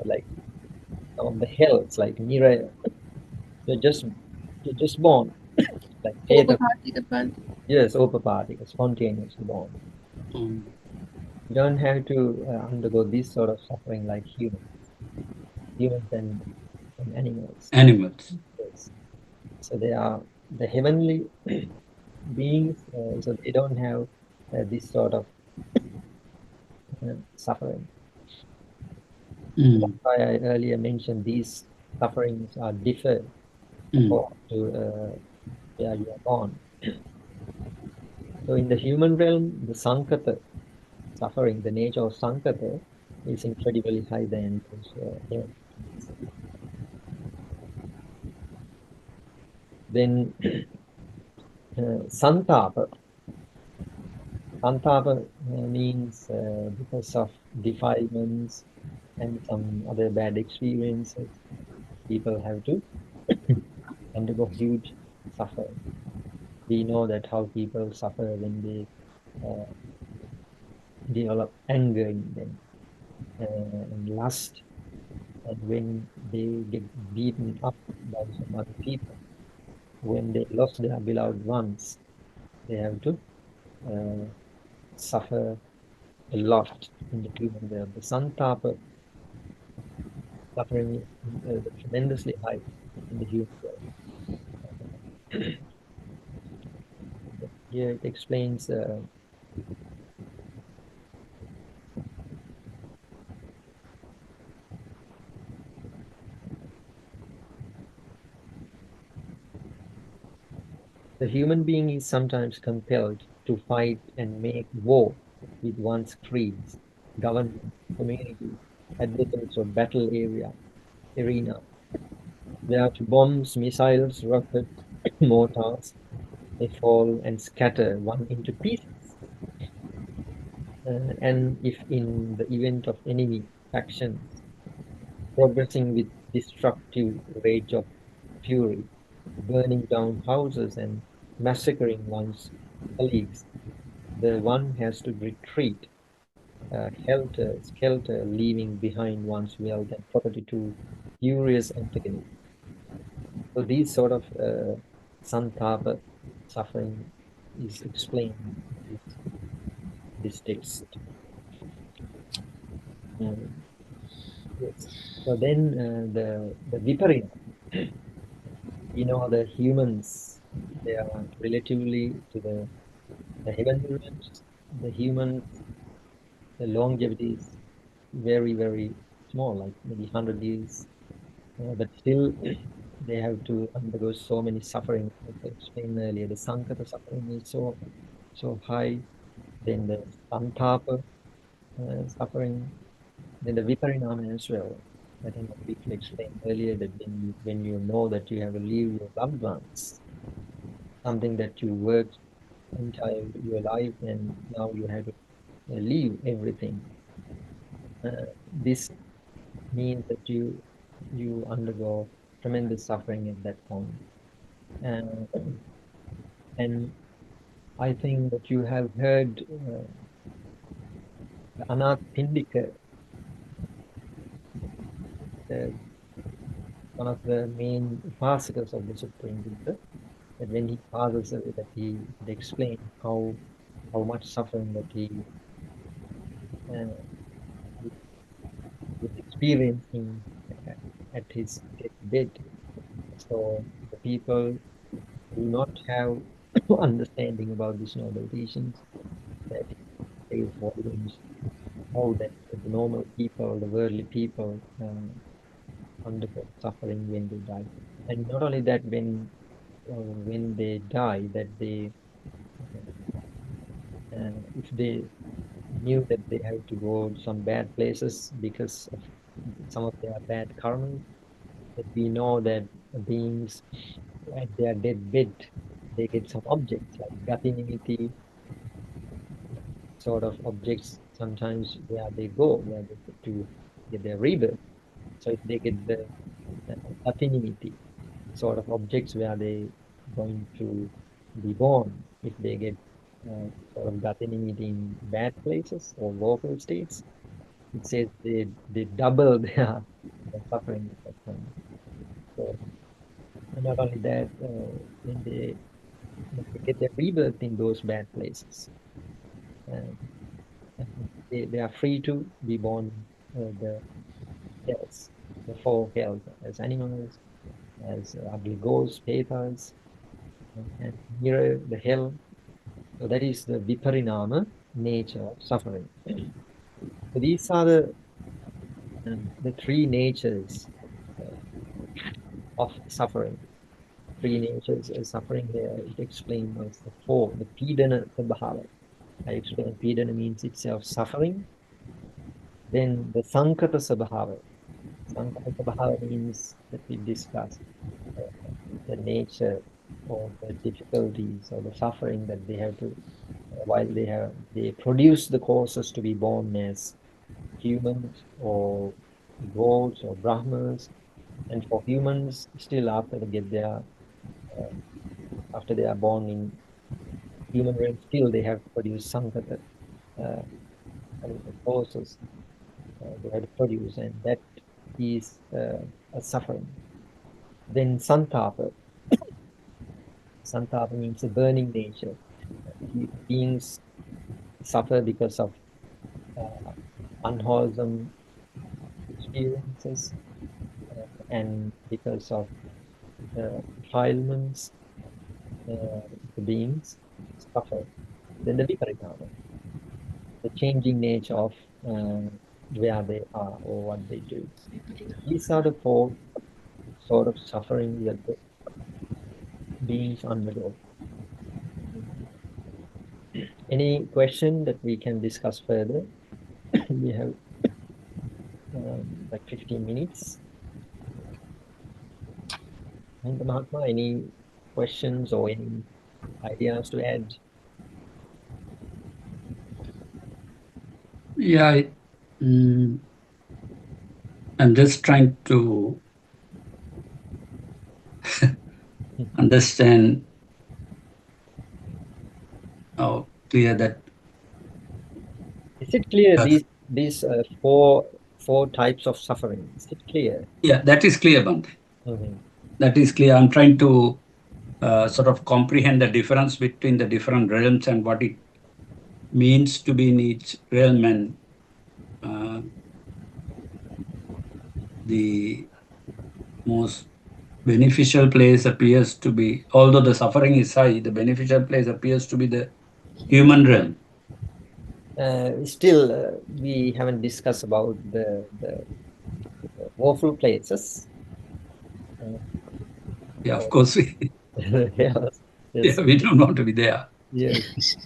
like some of the hells, like Mira, you're just born like Peter. Yes, Upapati, spontaneously born. Mm. You don't have to undergo this sort of suffering like humans and animals. Animals. Yes. So they are the heavenly beings, so they don't have this sort of suffering. Mm. That's why I earlier mentioned these sufferings are different Mm. according to where you are born. So in the human realm, the sankata suffering, the nature of sankata is incredibly high than those heaven. Then santapa. Santapa means because of defilements and some other bad experiences, people have to undergo huge suffering. We know that how people suffer when they develop anger in them, and lust, and when they get beaten up by some other people, when they lost their beloved ones, they have to suffer a lot in the human world. The santapa suffering is tremendously high in the human world. Here it explains the human being is sometimes compelled to fight and make war with one's creeds, government, community, at the sort of battle arena. There are bombs, missiles, rockets, mortars. They fall and scatter one into pieces. And if in the event of enemy factions progressing with destructive rage of fury, burning down houses and massacring one's colleagues, the one has to retreat, helter skelter, leaving behind one's wealth and property to furious antagonists. So these sort of santapa suffering is explained in this text. Yes. So then the viparita, the humans, they are relatively to the heavenly realms. The humans, the longevity is very, very small, like maybe 100 years. But still, they have to undergo so many suffering. As I explained earlier, the Sankata suffering is so high. Then the Santapa suffering, then the Viparinama as well. I think I briefly explained earlier that when you know that you have to leave your loved ones, something that you worked entire your life, and now you have to leave everything. This means that you undergo tremendous suffering at that point. And I think that you have heard Anath Pindika, one of the main upasakas of the Supreme Buddha, that when he passes away, that he explained how much suffering that he was experiencing at his deathbed. So the people do not have understanding about these noble teachings, that says volumes how that the normal people, the worldly people, undergo suffering when they die. And not only that, when they die, that they if they knew that they have to go to some bad places because of some of their bad karma, that we know that beings at their deathbed, they get some objects like gatinimiti, sort of objects sometimes where they go, where they get to get their rebirth. So if they get the gatinimiti, sort of objects where they going to be born, if they get sort of gotten it in bad places or local states, it says they double their suffering at that time. So, and not only that, when they get their rebirth in those bad places, and they are free to be born the hells, the four hells, as animals, as ugly ghosts, petas, and mirror the hell. So that is the viparinama nature of suffering. So these are the three natures of suffering. Three natures of suffering here is explained as the four, the pidana sabhava. I explained pidana means itself suffering. Then the sankata sabhava. Sankata sabhava means that we discussed the nature or the difficulties or the suffering that they have to while they produce the causes to be born as humans or gods or brahmas, and for humans still after they get their after they are born in human realm, still they have to produce sankata causes they have to produce, and that is a suffering. Then santapa means a burning nature. Beings suffer because of unwholesome experiences and because of defilements, the beings suffer. Then the viparitana, the changing nature of where they are or what they do. These are the four sort of suffering that the beings undergo. Any question that we can discuss further? We have like 15 minutes. And Mahatma, any questions or any ideas to add? Yeah, I'm just trying to understand how clear that. Is it clear these four types of suffering? Is it clear? Yeah, that is clear, Bhante. That is clear. I'm trying to sort of comprehend the difference between the different realms and what it means to be in each realm, and the most beneficial place appears to be, although the suffering is high, the beneficial place appears to be the human realm. Still, we haven't discussed about the woeful places. Yeah, of course. Yes, Yeah, we don't want to be there. yes.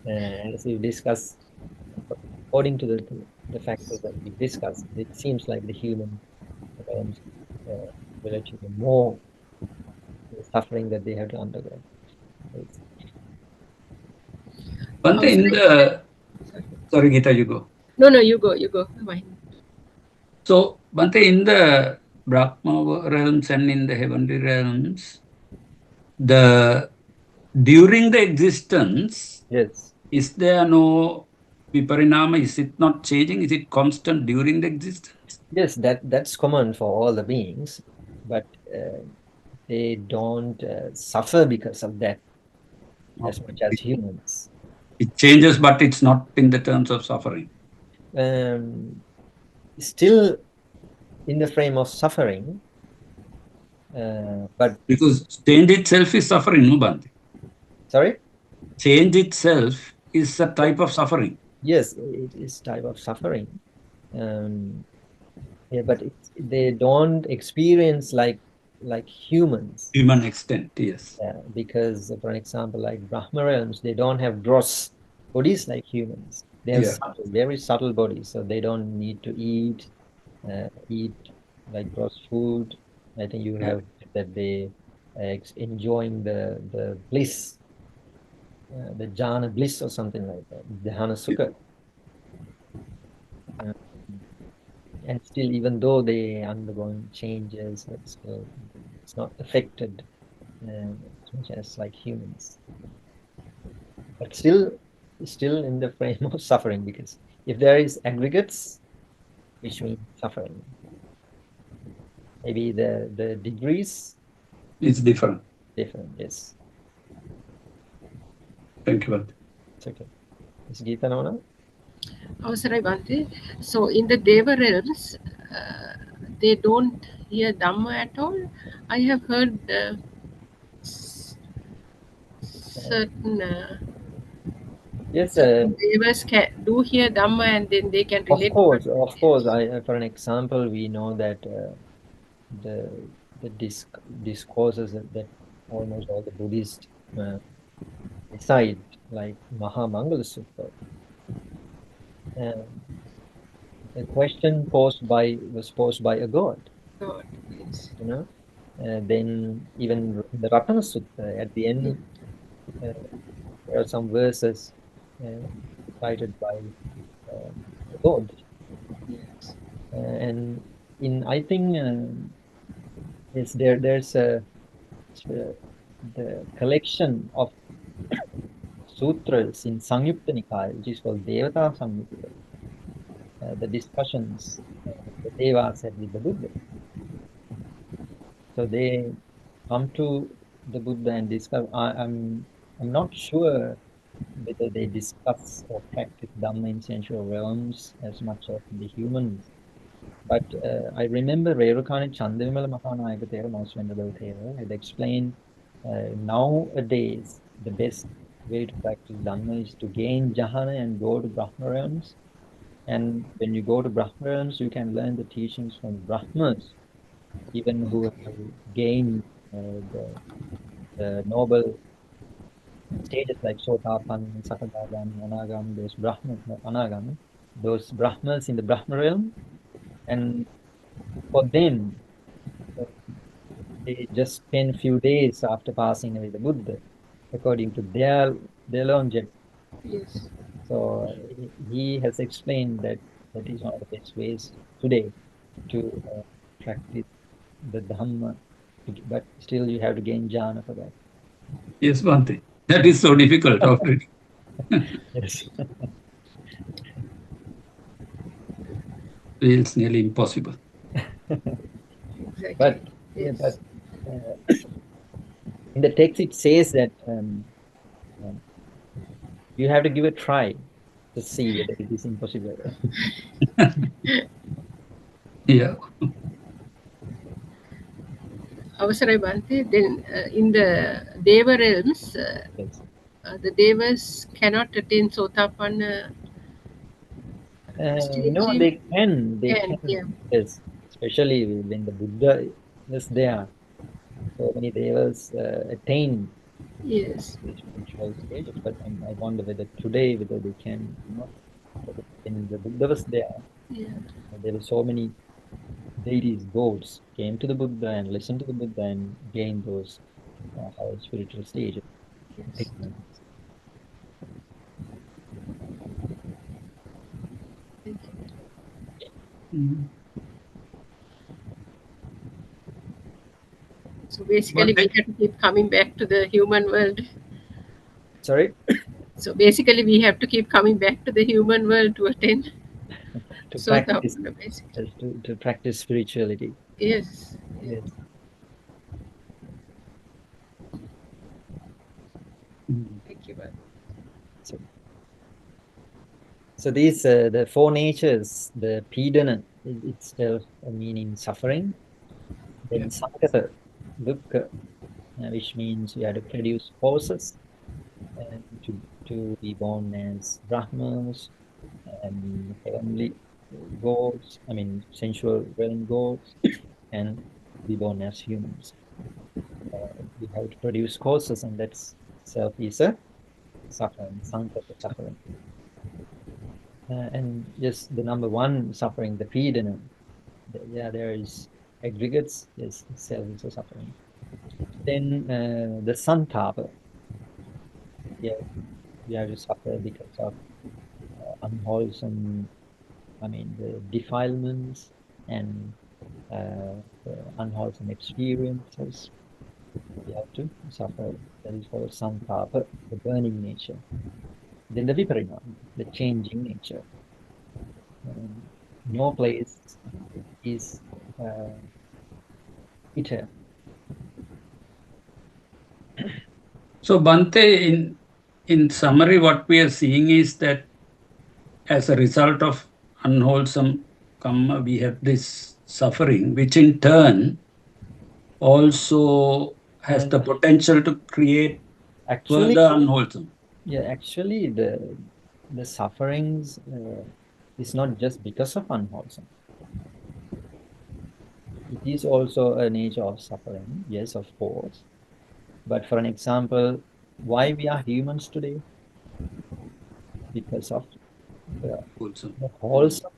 As we discuss, according to the factors that we discussed, it seems like the human realms relatively more suffering that they have to undergo. It's, Bhante, in the sorry, Gita, you go. No, you go. Fine. So, Bhante, in the Brahma realms and in the heavenly realms, during the existence, yes. is there no viparinama? Is it not changing? Is it constant during the existence? Yes, that's common for all the beings, but they don't suffer because of that as much as humans. It changes, but it's not in the terms of suffering. Still in the frame of suffering, but because change itself is suffering, no, Bhante? sorry? Change itself is a type of suffering. Yes, it is type of suffering. Yeah, but they don't experience like humans. Human extent, yes. Because, for an example, like Brahma realms, they don't have gross bodies like humans. They have very subtle bodies, so they don't need to eat like gross food. I think you have that they enjoying the bliss, the jhana bliss or something like that, dhyana sukha. And still, even though they undergoing changes, it's not affected as much as like humans. But still in the frame of suffering, because if there is aggregates, which means suffering. Maybe the degrees is different. Yes. Thank you, Bhante. It's okay. Is Geeta Nona? Avasarai Bhante. So in the Deva realms, they don't hear Dhamma at all. I have heard certain yes, Devas do hear Dhamma and then they can relate. Of course. For an example, we know that the discourses that almost all the Buddhists recite, like Mahamangala Sutta. A question was posed by a god. God, yes. You know, then even the Ratana Sutta at the end, there are some verses cited by the god. Yes. And I think yes, there's the collection of sutras in Samyukta Nikaya, which is called Devata Samyukta. The discussions the Devas had with the Buddha. So they come to the Buddha and discuss. I'm not sure whether they discuss or practice Dhamma in sensual realms as much as the humans. But I remember Rerukani Chandavimala Mahanayaka Thero, Most Venerable Thero, had explained nowadays the best way to practice Dhamma is to gain jhana and go to Brahma realms. And when you go to Brahma realms, you can learn the teachings from Brahmas, even who have gained the noble stages like Sotapanna, Sakadagami, Anagami, those Brahmas, Anagami, those Brahmas in the Brahma realm. And for them, they just spend a few days after passing away the Buddha, according to their longevity. Yes. So he has explained that is one of the best ways today to practice the Dhamma, but still you have to gain jhana for that. Yes, Bhante. That is so difficult already. Yes. It's nearly impossible. Exactly. But yes. Yeah, but in the text it says that you have to give a try to see whether it is impossible. Yeah. Avasarai Bhante, then in the Deva realms, Yes. the Devas cannot attain Sotapanna stage. No, they can. Yeah. Yes, especially when the Buddha is there. so many devas attain Yes. the spiritual stages, but I wonder whether today, whether they can, when the Buddha was there, Yeah. there were so many deities, gods, came to the Buddha and listened to the Buddha and gained those higher spiritual stages. Yes. Thank you. Mm. So basically, we have to keep coming back to the human world. Sorry? So basically, we have to keep coming back to the human world to attain. To So practice, basically. to practice spirituality. Yes. Yes. Thank you. So these the four natures, the pidana, itself meaning suffering. Then sankata, dukkha, which means you have to produce causes and to be born as Brahmas and heavenly gods, I mean sensual realm gods, and be born as humans. We have to produce causes, and that's self is a suffering, sankata suffering. And just the number one suffering, the pidana. Yeah, there is aggregates, yes, itself is a suffering. Then the santapa, yeah, you have to suffer because of unwholesome, I mean, the defilements and the unwholesome experiences. You have to suffer. That is called santapa, the burning nature. Then the viparinama, the changing nature. No place is eternal. So Bhante, in summary, what we are seeing is that as a result of unwholesome karma, we have this suffering, which in turn also has the potential to create Actually, further unwholesome. yeah, actually, the sufferings is not just because of unwholesome. It is also a nature of suffering, yes, of course. But for an example, why we are humans today? Because of the wholesome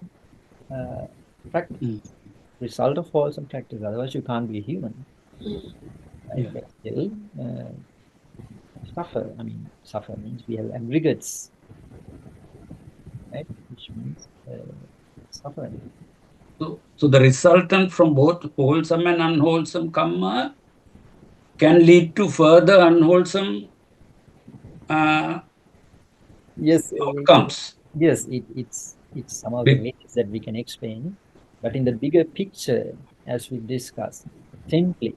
practice, result of wholesome practice. Otherwise, you can't be human. Right? But still, suffer. I mean, suffer means we have aggregates, right? Which means suffering. So the resultant from both wholesome and unwholesome karma can lead to further unwholesome yes, outcomes. Yes, it's some of the ways that we can explain, but in the bigger picture, as we discussed, simply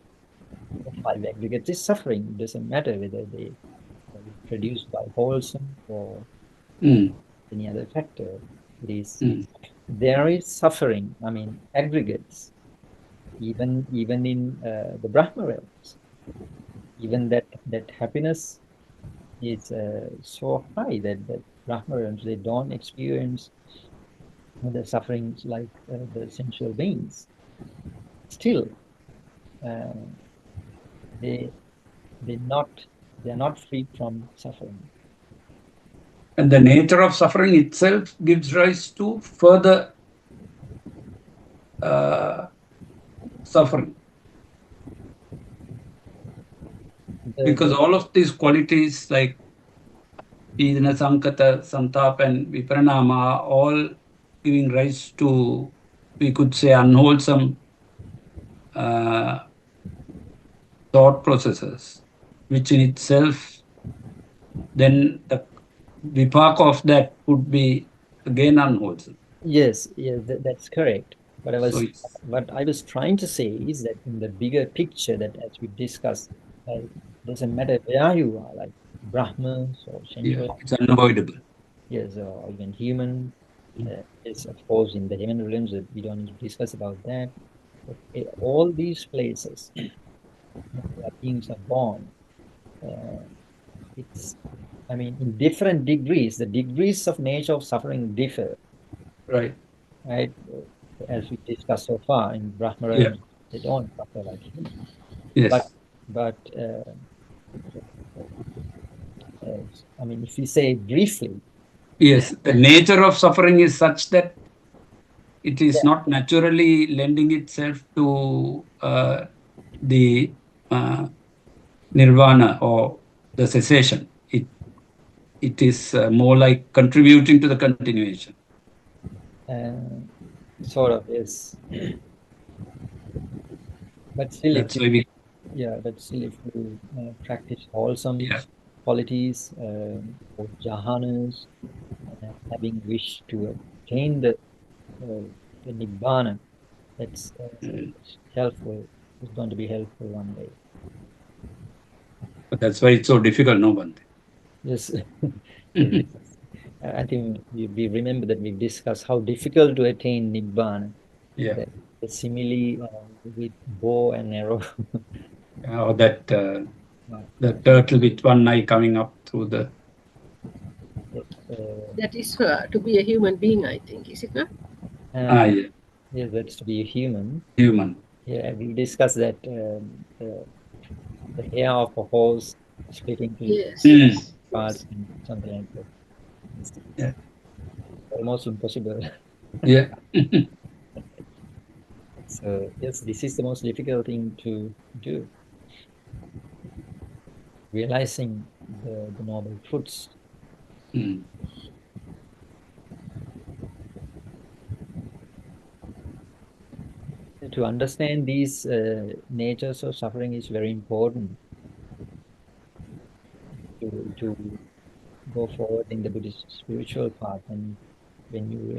the five aggregates is suffering. It doesn't matter whether they are produced by wholesome or any other factor. It is there is suffering. I mean, aggregates, even in the Brahma realms, even that happiness is so high that Brahma realms they don't experience the sufferings like the sensual beings. Still, they're not free from suffering. And the nature of suffering itself gives rise to further suffering. Because all of these qualities like Pidana, Sankata, Santap, and Viparinama are all giving rise to, we could say, unwholesome thought processes, which in itself, then the vipaka of that would be again unwholesome. Yes, that's correct. But what I was trying to say is that in the bigger picture, that as we discussed, doesn't matter where you are, like Brahmins or sensual. It's unavoidable. Yes, or even human. Yes, of course, in the human realms, we don't need to discuss about that. But all these places where beings are born, it's, I mean, in different degrees, the degrees of nature of suffering differ. Right. Right? As we discussed so far in Brahma realms, they don't suffer like humans. Yes. But But I mean, if we say briefly, yes, the nature of suffering is such that it is not naturally lending itself to the nirvana or the cessation. It is more like contributing to the continuation. Sort of, yes. But still, That's why we, but still, if you practice wholesome qualities, or jhanas, having wish to attain the nibbana, that's helpful. It's going to be helpful one day. but that's why it's so difficult, no, Bhante? Yes. I think we remember that we discussed how difficult to attain nibbana. Yeah. The simile with bow and arrow. Or that the turtle with one eye coming up through the. That is to be a human being, I think, is it not? Yeah. Yes, that's to be a human. Human. Yeah, we discussed that the hair of a horse splitting into parts and something like that. Yeah. Almost impossible. Yeah. So yes, this is the most difficult thing to do. Realizing the noble truths. To understand these natures of suffering is very important to go forward in the Buddhist spiritual path. And when you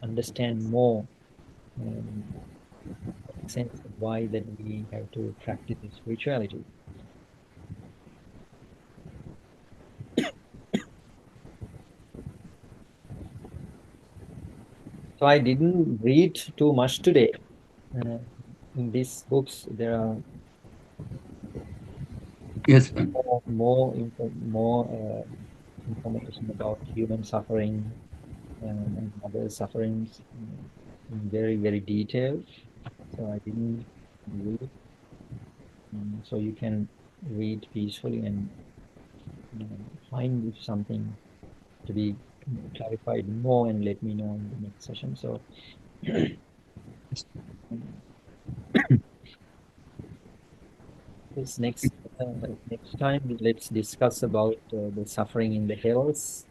understand more, sense of why that we have to practice spirituality. So I didn't read too much today. In these books, there are more information about human suffering and other sufferings in very, very detailed. So I didn't read. So you can read peacefully and find something to be clarified more and let me know in the next session. So this next time let's discuss about the suffering in the hells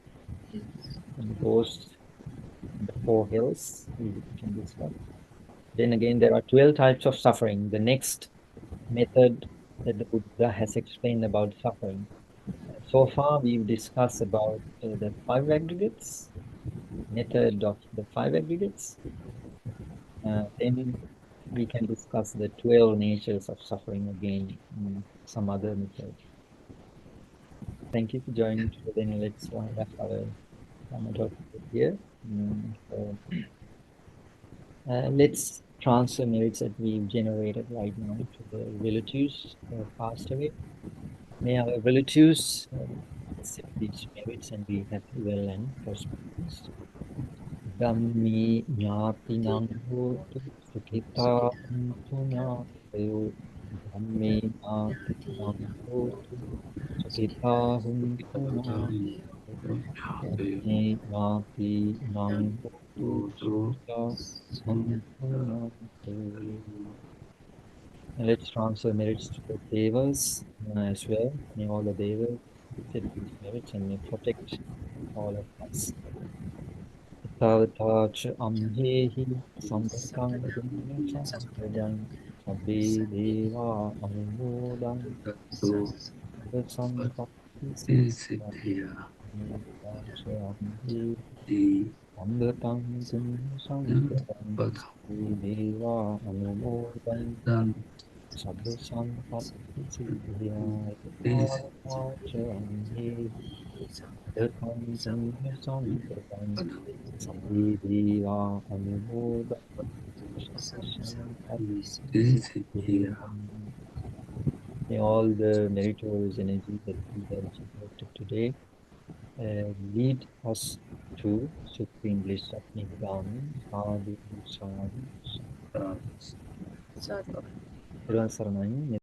and those the 4 hells we can discuss. Then again, there are 12 types of suffering. The next method that the Buddha has explained about suffering. So far, we've discussed about the 5 aggregates, method of the 5 aggregates. Then we can discuss the 12 natures of suffering again in some other method. Thank you for joining today. Then let's wind up our talk here. Let's transfer merits that we've generated right now to the relatives who have passed away. May our relatives accept these merits and be happy, well, and prosperous. Dhammi ñāti nāngotu sukita huntu ñātayo. Dhammi ñāti nāngotu sukita huntu ñātayo. Dhammi ñāti nāngotu sukita huntu ñātayo. And let's transfer merits to the devas as well. May all the devas accept these merits and may protect all of us. Tavatacha amhehi samvakam punya samvedam sabbe deva anumodan sampatti siddhya tavatācha amhehi samvakam punya samvedam sabbe deva anumodan sabbe sampatti siddhya tavatācha amhehi sabbe deva anumodan. May all the meritorious energies that we have generated today lead us to supreme bliss of Nibbana. Sadhu, sadhu, sadhu. Sadhu.